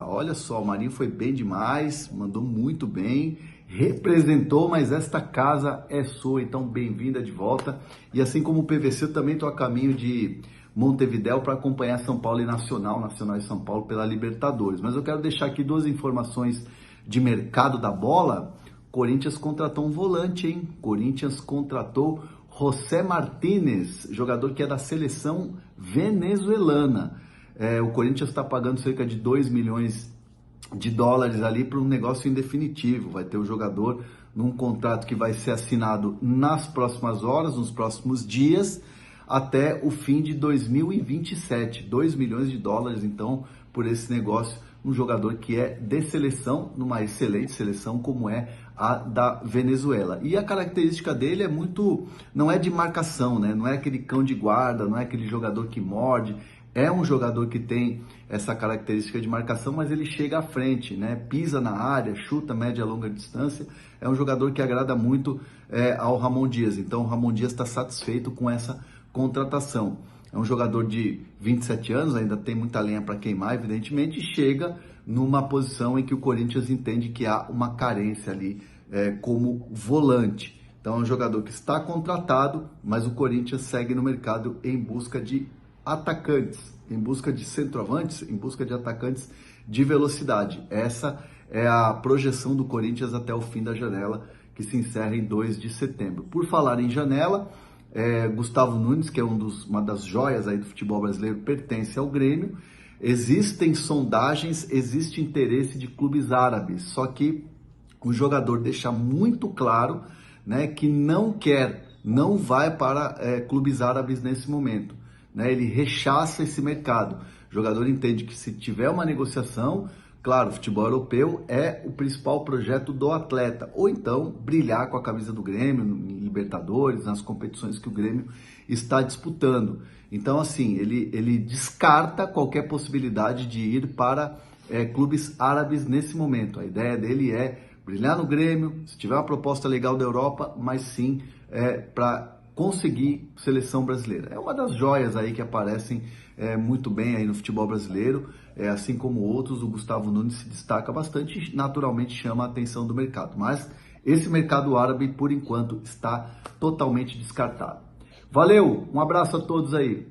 Olha só, o Marinho foi bem demais, mandou muito bem, representou, mas esta casa é sua, então bem-vinda de volta. E assim como o PVC, eu também estou a caminho de Montevidéu para acompanhar São Paulo e Nacional e São Paulo pela Libertadores. Mas eu quero deixar aqui duas informações de mercado da bola. Corinthians contratou um volante, hein? Corinthians contratou José Martínez, jogador que é da seleção venezuelana. O Corinthians está pagando cerca de 2 milhões de dólares ali para um negócio indefinitivo. Vai ter o jogador num contrato que vai ser assinado nas próximas horas, nos próximos dias, até o fim de 2027. 2 milhões de dólares, então, por esse negócio, um jogador que é de seleção, numa excelente seleção como é a da Venezuela. E a característica dele é muito, não é de marcação, né? Não é aquele cão de guarda, não é aquele jogador que morde. É um jogador que tem essa característica de marcação, mas ele chega à frente, né? Pisa na área, chuta média e longa distância. É um jogador que agrada muito ao Ramon Dias. Então o Ramon Dias está satisfeito com essa contratação. É um jogador de 27 anos, ainda tem muita lenha para queimar, evidentemente, e chega numa posição em que o Corinthians entende que há uma carência ali como volante. Então é um jogador que está contratado, mas o Corinthians segue no mercado em busca de atacantes, em busca de centroavantes, em busca de atacantes de velocidade. Essa é a projeção do Corinthians até o fim da janela, que se encerra em 2 de setembro. Por falar em janela, Gustavo Nunes, que é uma das joias aí do futebol brasileiro, pertence ao Grêmio. Existem sondagens, existe interesse de clubes árabes, só que o jogador deixa muito claro, né, que não vai para clubes árabes nesse momento. Né? Ele rechaça esse mercado. O jogador entende que se tiver uma negociação, claro, o futebol europeu é o principal projeto do atleta, ou então brilhar com a camisa do Grêmio, em Libertadores, nas competições que o Grêmio está disputando. Então, assim, ele descarta qualquer possibilidade de ir para clubes árabes nesse momento. A ideia dele é brilhar no Grêmio, se tiver uma proposta legal da Europa, mas sim para conseguir seleção brasileira. É uma das joias aí que aparecem muito bem aí no futebol brasileiro, assim como outros, o Gustavo Nunes se destaca bastante e naturalmente chama a atenção do mercado, mas esse mercado árabe, por enquanto, está totalmente descartado. Valeu, um abraço a todos aí.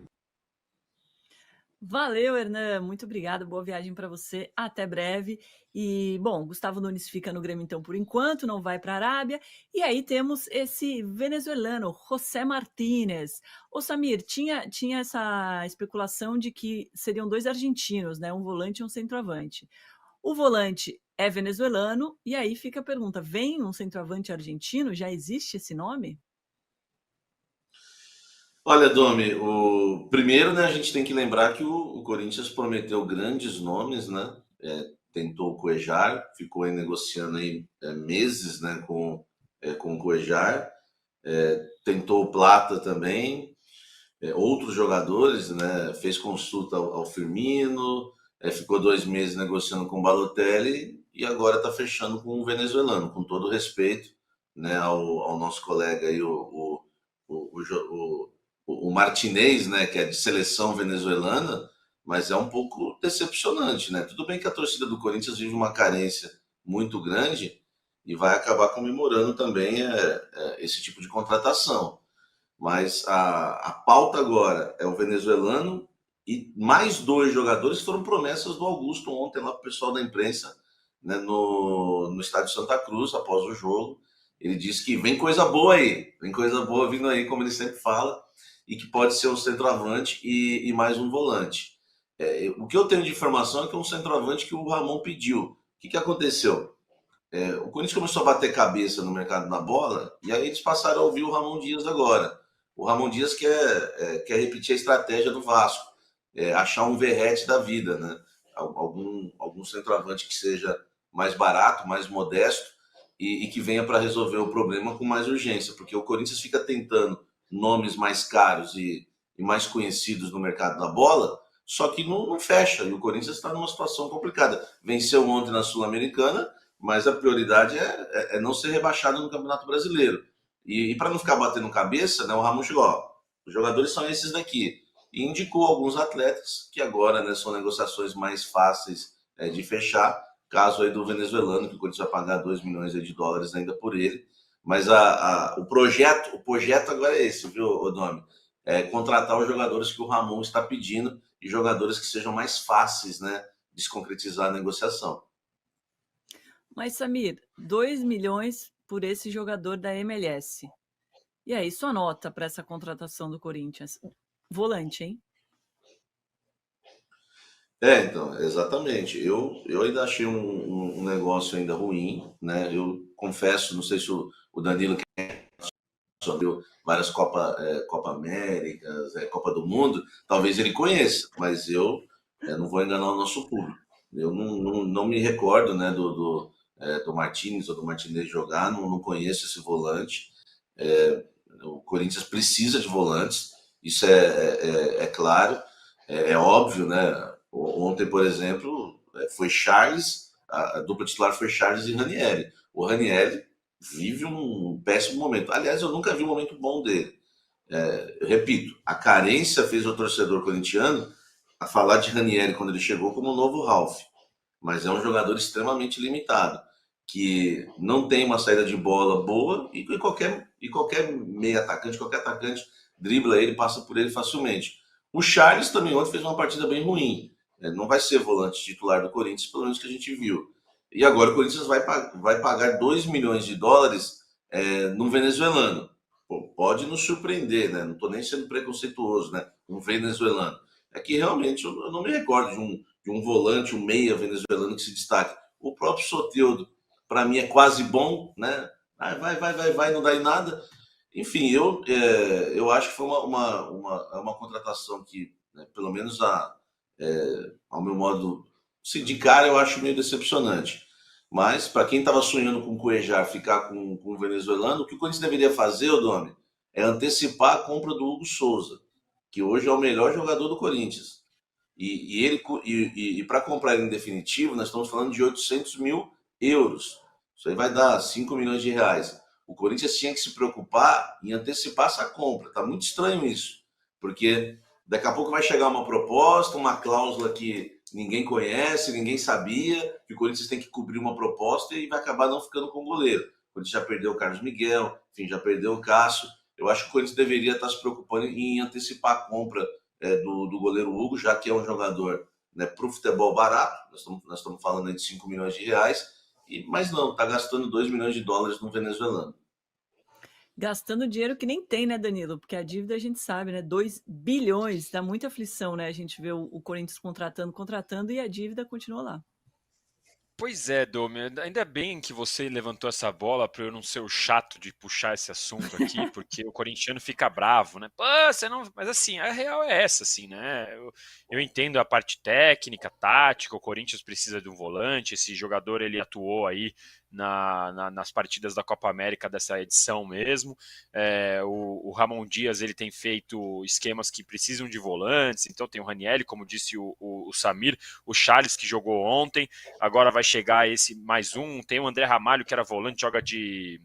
Valeu, Hernan, muito obrigada, boa viagem para você, até breve. E, bom, Gustavo Nunes fica no Grêmio então por enquanto, não vai para a Arábia. E aí temos esse venezuelano, José Martínez. Ô Samir, tinha essa especulação de que seriam dois argentinos, né? Um volante e um centroavante. O volante é venezuelano, e aí fica a pergunta, vem um centroavante argentino? Já existe esse nome? Olha, Domi, o primeiro, né, a gente tem que lembrar que o Corinthians prometeu grandes nomes, né? Tentou o Cuejar, ficou aí negociando aí meses, né, com o Cuejar. Tentou o Plata também, outros jogadores, né? Fez consulta ao Firmino, ficou 2 meses negociando com o Balotelli e agora está fechando com o venezuelano, com todo respeito, né, ao nosso colega aí, o Martinez, né, que é de seleção venezuelana, mas é um pouco decepcionante, né? Tudo bem que a torcida do Corinthians vive uma carência muito grande e vai acabar comemorando também esse tipo de contratação. Mas a pauta agora é o venezuelano e mais 2 jogadores foram promessas do Augusto ontem lá para o pessoal da imprensa, né, no estádio Santa Cruz, após o jogo. Ele disse que vem coisa boa aí, vem coisa boa vindo aí, como ele sempre fala, e que pode ser um centroavante e mais um volante. O que eu tenho de informação é que é um centroavante que o Ramon pediu. O que aconteceu? O Corinthians começou a bater cabeça no mercado da bola e aí eles passaram a ouvir o Ramon Dias agora. O Ramon Dias quer repetir a estratégia do Vasco, achar um Verratti da vida, né? Algum centroavante que seja mais barato, mais modesto e que venha para resolver o problema com mais urgência, porque o Corinthians fica tentando nomes mais caros e mais conhecidos no mercado da bola, só que não fecha, e o Corinthians está numa situação complicada. Venceu ontem na Sul-Americana, mas a prioridade é não ser rebaixado no Campeonato Brasileiro. E para não ficar batendo cabeça, né, o Ramon chegou, ó, os jogadores são esses daqui. E indicou alguns atletas que agora, né, são negociações mais fáceis de fechar, caso aí do venezuelano, que o Corinthians vai pagar 2 milhões aí de dólares ainda por ele. Mas o projeto agora é esse, viu, Odomi? É contratar os jogadores que o Ramon está pedindo e jogadores que sejam mais fáceis, né, de se concretizar a negociação. Mas, Samir, 2 milhões por esse jogador da MLS. E aí, sua nota para essa contratação do Corinthians? Volante, hein? Então, exatamente. Eu ainda achei um negócio ainda ruim, né? Eu confesso, não sei se o Danilo viu várias Copa Américas, Copa do Mundo, talvez ele conheça, mas eu não vou enganar o nosso público. Eu não me recordo, né, do Martínez ou do Martinez jogar, não conheço esse volante. O Corinthians precisa de volantes, isso é claro, é óbvio, né? Ontem, por exemplo, foi Charles, a dupla titular foi Charles e Ranieri. O Ranieri vive um péssimo momento. Aliás, eu nunca vi um momento bom dele. Eu repito, a carência fez o torcedor corintiano a falar de Ranieri quando ele chegou como o novo Ralf. Mas é um jogador extremamente limitado, que não tem uma saída de bola boa e qualquer meio atacante, qualquer atacante dribla ele, passa por ele facilmente. O Charles também ontem fez uma partida bem ruim. Não vai ser volante titular do Corinthians, pelo menos que a gente viu. E agora o Corinthians vai pagar 2 milhões de dólares num venezuelano. Pô, pode nos surpreender, né? Não estou nem sendo preconceituoso, né? Um venezuelano. É que realmente eu não me recordo de um volante, um meia venezuelano que se destaque. O próprio Soteldo, para mim, é quase bom, né? Vai, não dá em nada. Enfim, eu acho que foi uma contratação que, né, pelo menos ao meu modo, se de cara eu acho meio decepcionante. Mas, para quem estava sonhando com o Cuejar ficar com o venezuelano, o que o Corinthians deveria fazer, Odome, é antecipar a compra do Hugo Souza, que hoje é o melhor jogador do Corinthians. E para comprar ele em definitivo, nós estamos falando de 800 mil euros. Isso aí vai dar 5 milhões de reais. O Corinthians tinha que se preocupar em antecipar essa compra. Está muito estranho isso, porque daqui a pouco vai chegar uma proposta, uma cláusula que ninguém conhece, ninguém sabia, que o Corinthians tem que cobrir uma proposta e vai acabar não ficando com o goleiro. O Corinthians já perdeu o Carlos Miguel, enfim, já perdeu o Cássio. Eu acho que o Corinthians deveria estar se preocupando em antecipar a compra do goleiro Hugo, já que é um jogador, né, para o futebol barato. Nós estamos falando aí de 5 milhões de reais, mas não, está gastando 2 milhões de dólares no venezuelano. Gastando dinheiro que nem tem, né, Danilo? Porque a dívida a gente sabe, né? 2 bilhões, dá muita aflição, né? A gente vê o Corinthians contratando e a dívida continua lá. Pois é, Domi, ainda bem que você levantou essa bola para eu não ser o chato de puxar esse assunto aqui, porque o corintiano fica bravo, né? Pô, você não. Mas assim, a real é essa, assim, né? Eu entendo a parte técnica, tática, o Corinthians precisa de um volante, esse jogador ele atuou aí nas partidas da Copa América dessa edição mesmo. O Ramon Dias ele tem feito esquemas que precisam de volantes, então tem o Ranieri, como disse o Samir, o Charles que jogou ontem, agora vai chegar esse mais um, tem o André Ramalho que era volante, joga de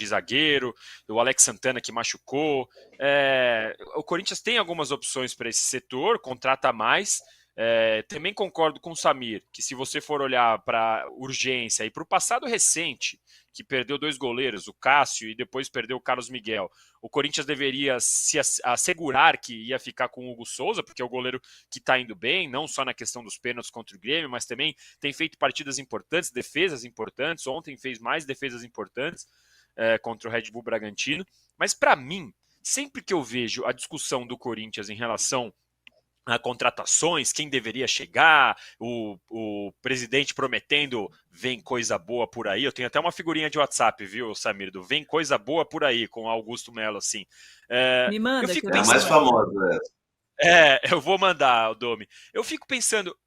zagueiro, o Alex Santana que machucou. O Corinthians tem algumas opções para esse setor, contrata mais. Também concordo com o Samir, que se você for olhar para urgência e para o passado recente, que perdeu 2 goleiros, o Cássio e depois perdeu o Carlos Miguel, o Corinthians deveria se assegurar que ia ficar com o Hugo Souza, porque é o goleiro que está indo bem, não só na questão dos pênaltis contra o Grêmio, mas também tem feito partidas importantes, defesas importantes, ontem fez mais defesas importantes contra o Red Bull Bragantino, mas para mim, sempre que eu vejo a discussão do Corinthians em relação a contratações, quem deveria chegar, o presidente prometendo vem coisa boa por aí. Eu tenho até uma figurinha de WhatsApp, viu, Samir, do vem coisa boa por aí, com Augusto Melo, assim. Me manda, eu fico pensando, é a mais famosa. Eu vou mandar, Domi. Eu fico pensando,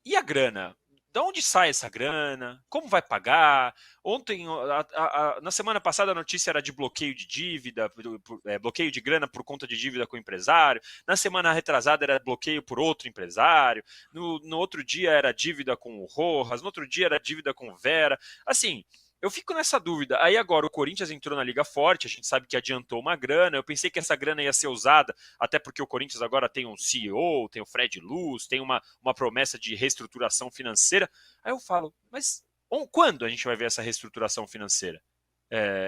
e a grana? De onde sai essa grana? Como vai pagar? Ontem, na semana passada, a notícia era de bloqueio de dívida, bloqueio de grana por conta de dívida com o empresário. Na semana retrasada era bloqueio por outro empresário. No outro dia era dívida com o Rojas. No outro dia era dívida com o Vera. Assim, eu fico nessa dúvida. Aí agora o Corinthians entrou na Liga Forte, a gente sabe que adiantou uma grana. Eu pensei que essa grana ia ser usada, até porque o Corinthians agora tem um CEO, tem o Fred Luz, tem uma promessa de reestruturação financeira. Aí eu falo, mas quando a gente vai ver essa reestruturação financeira?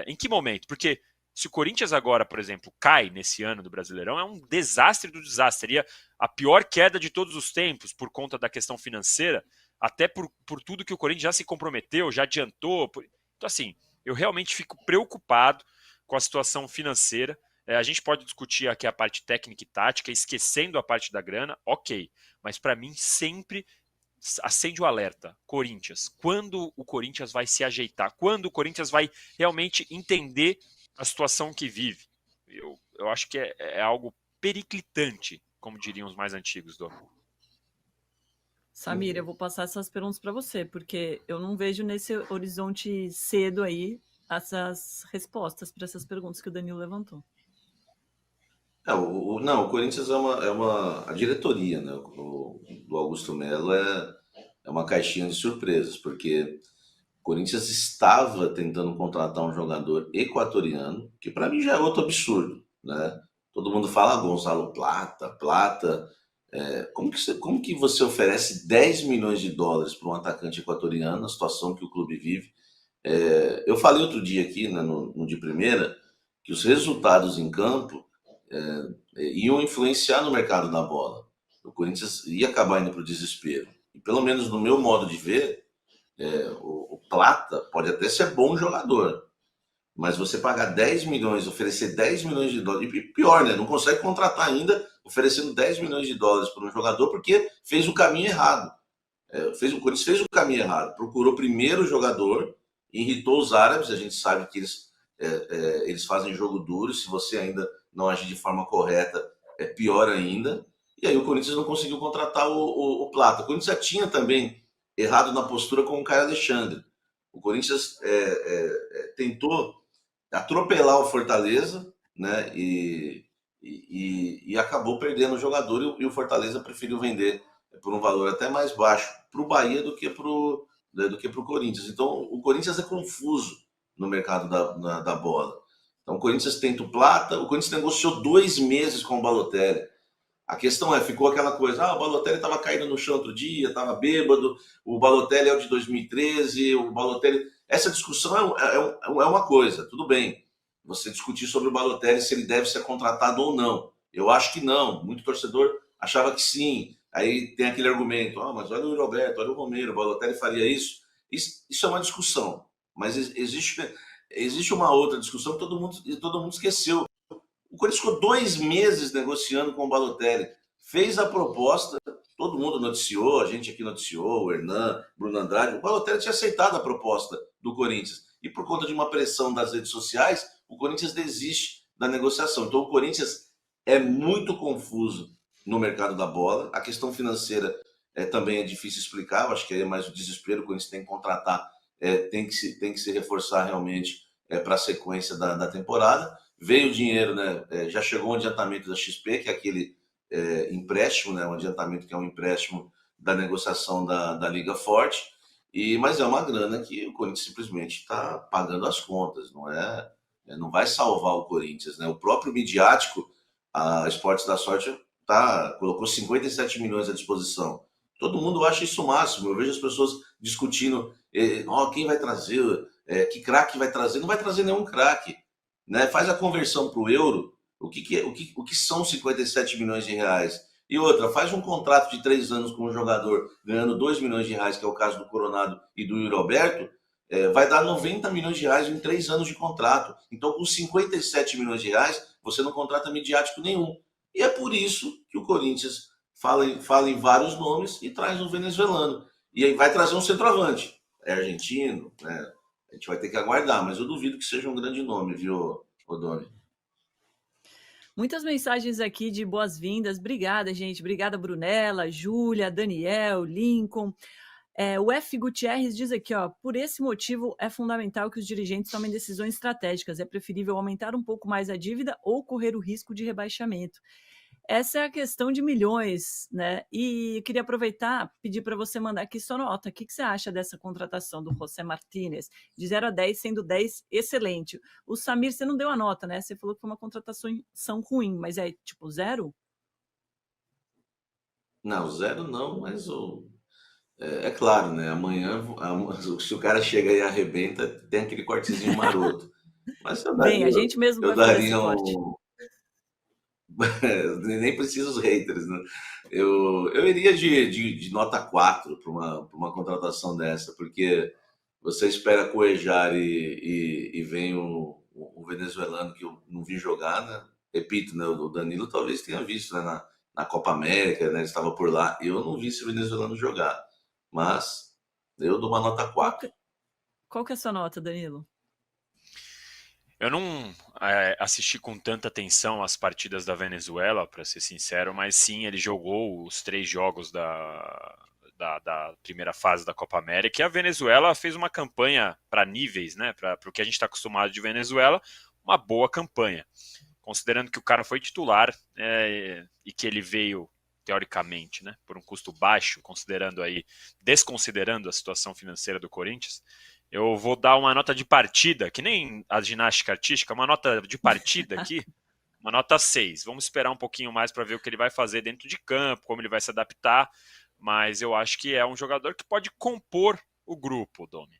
Em que momento? Porque se o Corinthians agora, por exemplo, cai nesse ano do Brasileirão, é um desastre do desastre. Seria a pior queda de todos os tempos por conta da questão financeira, até por tudo que o Corinthians já se comprometeu, já adiantou. Então, assim, eu realmente fico preocupado com a situação financeira. A gente pode discutir aqui a parte técnica e tática, esquecendo a parte da grana, ok. Mas para mim sempre acende o alerta. Corinthians. Quando o Corinthians vai se ajeitar? Quando o Corinthians vai realmente entender a situação que vive? Eu acho que é algo periclitante, como diriam os mais antigos, Dom. Samir, eu vou passar essas perguntas para você, porque eu não vejo nesse horizonte cedo aí essas respostas para essas perguntas que o Danilo levantou. Não, o Corinthians a diretoria, né, do Augusto Melo é uma caixinha de surpresas, porque o Corinthians estava tentando contratar um jogador equatoriano, que para mim já é outro absurdo, né? Todo mundo fala Gonzalo Plata. Como que você oferece 10 milhões de dólares para um atacante equatoriano, na situação que o clube vive? Eu falei outro dia aqui, né, no de primeira, que os resultados em campo iam influenciar no mercado da bola. O Corinthians ia acabar indo para o desespero. E pelo menos no meu modo de ver, o Plata pode até ser bom jogador, mas você pagar 10 milhões, oferecer 10 milhões de dólares, e pior, né? Não consegue contratar ainda oferecendo 10 milhões de dólares para um jogador porque fez o caminho errado. O Corinthians fez o caminho errado. Procurou primeiro o jogador, irritou os árabes. A gente sabe que eles fazem jogo duro. Se você ainda não agir de forma correta, é pior ainda. E aí o Corinthians não conseguiu contratar o Plata. O Corinthians já tinha também errado na postura com o Caio Alexandre. O Corinthians tentou atropelar o Fortaleza, né? E acabou perdendo o jogador, e o Fortaleza preferiu vender por um valor até mais baixo para o Bahia do que para o Corinthians. Então o Corinthians é confuso no mercado da bola. Então o Corinthians tenta o Plata, o Corinthians negociou 2 meses com o Balotelli. A questão ficou aquela coisa, o Balotelli estava caindo no chão outro dia, estava bêbado, o Balotelli é o de 2013, o Balotelli... Essa discussão é uma coisa, tudo bem, você discutir sobre o Balotelli, se ele deve ser contratado ou não. Eu acho que não, muito torcedor achava que sim. Aí tem aquele argumento, mas olha o Roberto, olha o Romero, o Balotelli faria isso. Isso é uma discussão, mas existe uma outra discussão que todo mundo esqueceu. O Corinthians ficou 2 meses negociando com o Balotelli, fez a proposta, todo mundo noticiou, a gente aqui noticiou, o Hernan, Bruno Andrade, o Balotelli tinha aceitado a proposta do Corinthians. E por conta de uma pressão das redes sociais, o Corinthians desiste da negociação. Então o Corinthians é muito confuso no mercado da bola. A questão financeira também é difícil explicar, eu acho que é mais o desespero. O Corinthians tem que contratar, tem que se reforçar realmente para a sequência da temporada. Veio o dinheiro, né? Já chegou um adiantamento da XP, que é aquele empréstimo, né? Um adiantamento que é um empréstimo da negociação da Liga Forte. Mas é uma grana que o Corinthians simplesmente está pagando as contas, não vai salvar o Corinthians, né? O próprio midiático, a Esportes da Sorte, colocou 57 milhões à disposição. Todo mundo acha isso o máximo. Eu vejo as pessoas discutindo, quem vai trazer, que craque vai trazer. Não vai trazer nenhum craque, né? Faz a conversão para o euro, o que são 57 milhões de reais? E outra, faz um contrato de 3 anos com um jogador ganhando 2 milhões de reais, que é o caso do Coronado e do Yuri Alberto, vai dar 90 milhões de reais em 3 anos de contrato. Então, com 57 milhões de reais, você não contrata midiático nenhum. E é por isso que o Corinthians fala em vários nomes e traz um venezuelano. E aí vai trazer um centroavante. É argentino, né? A gente vai ter que aguardar, mas eu duvido que seja um grande nome, viu, Rodoni? Muitas mensagens aqui de boas-vindas. Obrigada, gente. Obrigada, Brunella, Júlia, Daniel, Lincoln. O F. Gutierrez diz aqui, por esse motivo é fundamental que os dirigentes tomem decisões estratégicas. É preferível aumentar um pouco mais a dívida ou correr o risco de rebaixamento. essa é a questão de milhões, né? E eu queria aproveitar, pedir para você mandar aqui sua nota. O que você acha dessa contratação do José Martínez? De 0 a 10, sendo 10 excelente. O Samir, você não deu a nota, né? Você falou que foi uma contratação ruim, mas é tipo 0? Não, 0 não, mas é claro, né? Amanhã, se o cara chega e arrebenta, tem aquele cortezinho maroto. Mas Bem, a gente mesmo eu vai fazer esse daria corte. nem precisa os haters, né? Eu iria de nota 4 para uma contratação dessa, porque você espera Cuejar e vem o venezuelano que eu não vi jogar, né? Repito, né? O Danilo talvez tenha visto, né? Na Copa América, né? Ele estava por lá. Eu não vi esse venezuelano jogar, mas eu dou uma nota Qual 4. que, qual que é a sua nota, Danilo? Eu não assisti com tanta atenção as partidas da Venezuela, para ser sincero, mas sim, ele jogou os 3 jogos da primeira fase da Copa América. E a Venezuela fez uma campanha para níveis, né? Para o que a gente está acostumado de Venezuela, uma boa campanha. Considerando que o cara foi titular e que ele veio, teoricamente, né, por um custo baixo, desconsiderando a situação financeira do Corinthians, eu vou dar uma nota de partida, que nem a ginástica artística, uma nota de partida aqui, uma nota 6. Vamos esperar um pouquinho mais para ver o que ele vai fazer dentro de campo, como ele vai se adaptar, mas eu acho que é um jogador que pode compor o grupo, Domi.